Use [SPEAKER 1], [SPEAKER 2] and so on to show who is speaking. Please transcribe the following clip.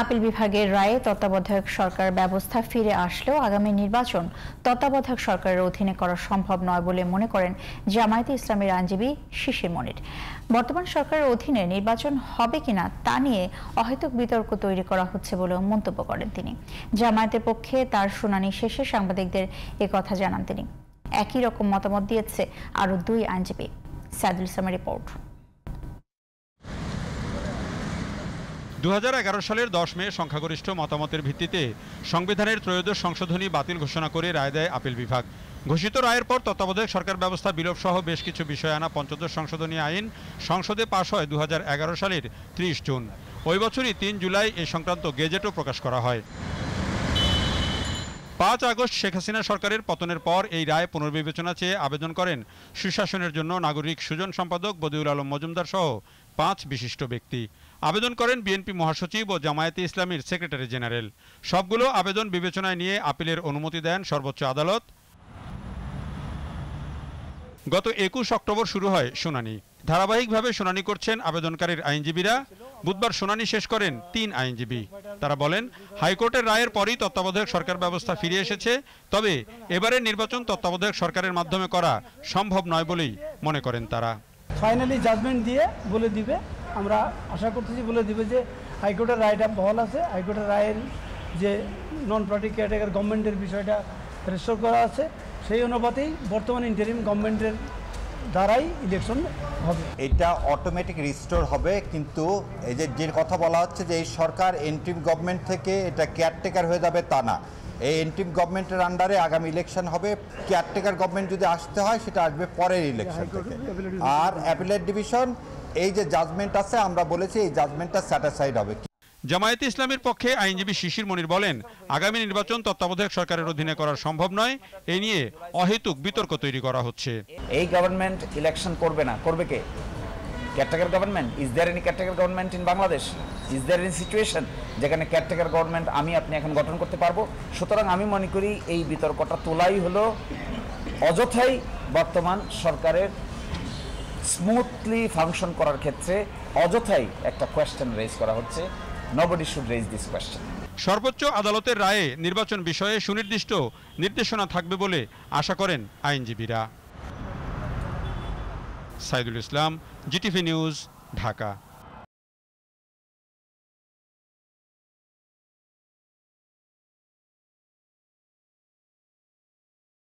[SPEAKER 1] Appeal বিভাগের রায়ে তত্ত্বাবধায়ক সরকার ব্যবস্থা ফিরে আসলেও আগামী নির্বাচন তত্ত্বাবধায়ক সরকারের অধীনে করা সম্ভব নয় বলে মনে করেন জামায়াতে ইসলামীর আইনজীবী শিশির মনির। বর্তমান সরকারের অধীনে নির্বাচন হবে কিনা তা নিয়ে অহেতুক বিতর্ক তৈরি করা হচ্ছে বলেও মন্তব্য করেন তিনি। জামায়াতের পক্ষে তার শুনানি শেষে সাংবাদিকদের একথা জানান তিনি। একই রকম মতামত দিয়েছে আরও দুই আইনজীবী। সাইদুল ইসলামের রিপোর্ট।
[SPEAKER 2] 2011 সালের 10 মে সংখ্যাগরিষ্ঠ মতামতের ভিত্তিতে সংবিধানের ত্রয়োদশ সংশোধনী বাতিল ঘোষণা করে রায় দেয় আপিল বিভাগ। ঘোষিত রায়ের পর তত্ত্বাবধায়ক সরকার ব্যবস্থা বিলোপ সহ বেশ কিছু বিষয় আনা পঞ্চদশ সংশোধনী আইন সংসদে পাশ হয় 2011 সালের 30 জুন। ওই বছরই 3 জুলাই এ সংক্রান্ত গেজেটও প্রকাশ করা হয়। 5 আগস্ট শেখ হাসিনা সরকারের পতনের পর এই রায় পুনর্বিবেচনা চেয়ে আবেদন করেন সুশাসনের জন্য নাগরিক সুজন সম্পাদক বদিউল আলম মজুমদার সহ 5 বিশিষ্ট ব্যক্তি। আবেদন করেন বিএনপি মহাসচিব ও জামায়াতে ইসলামীর সেক্রেটারি জেনারেল। সবগুলো আবেদন বিবেচনায় নিয়ে আপিলের অনুমতি দেন সর্বোচ্চ আদালত। গত 21 অক্টোবর শুরু হয় শুনানি। ধারাবাহিকভাবে শুনানি করছেন আবেদনকারীর আইনজীবীরা। বুধবার শুনানি শেষ করেন 3 আইনজীবী। তারা বলেন, হাইকোর্টের রায়ের পরই তত্ত্বাবধায়ক সরকার ব্যবস্থা ফিরে এসেছে, তবে এবারের নির্বাচন তত্ত্বাবধায়ক সরকারের মাধ্যমে করা সম্ভব নয় বলেই মনে করেন তারা।
[SPEAKER 3] ফাইনালি জাজমেন্ট দিয়ে বলে দিবে, আমরা আশা করতেছি বলে দিবে যে হাইকোর্টের রায়টা বহাল আছে, হাইকোর্টের রায়ের যে নন পার্টি ক্যাটাগরি গভর্নমেন্টের বিষয়টা রেস্টোর করা আছে, সেই অনুপাতেই বর্তমান ইন্টারিম গভর্নমেন্টের দ্বারাই ইলেকশন হবে।
[SPEAKER 4] এটা অটোমেটিক রিস্টোর হবে, কিন্তু এই যে কথা বলা হচ্ছে যে এই সরকার ইন্টারিম গভর্নমেন্ট থেকে এটা কেয়ারটেকার হয়ে যাবে তা না। এই ইন্টারিম গভর্নমেন্টের আন্ডারে আগামী ইলেকশন হবে। কেয়ারটেকার গভর্নমেন্ট যদি আসতে হয় সেটা আসবে পরের ইলেকশন থেকে। আর অ্যাপিলেট ডিভিশন এই যে জাজমেন্ট আছে, আমরা বলেছি এই জাজমেন্টটা স্যাটিসফাইড হবে।
[SPEAKER 2] জামায়াতে ইসলামীর পক্ষে আইনজীবী শিশির মনির বলেন, আগামী নির্বাচন তত্ত্বাবধায়ক সরকারের অধীনে করা সম্ভব নয়, এ নিয়ে অহেতুক বিতর্ক তৈরি করা হচ্ছে।
[SPEAKER 5] এই গভর্নমেন্ট ইলেকশন করবে না, করবে কে? Caretaker government? Is there any caretaker government in Bangladesh? Is there any situation যেখানে কেয়ারটেকার গভর্নমেন্ট আপনি এখন গঠন করতে পারবো? সুতরাং আমি মনে করি এই বিতর্কটা তোলাই হলো অযথাই বর্তমান সরকারের স্মুথলি ফাংশন করার ক্ষেত্রে অযথাই একটা কোয়েশ্চেন রেজ করা হচ্ছে। Nobody should raise this question.
[SPEAKER 2] সর্বোচ্চ আদালতের রায়ে নির্বাচন বিষয়ে সুনির্দিষ্ট নির্দেশনা থাকবে বলে আশা করেন আইনজীবীরা। Saidul Islam, GTV news, Dhaka.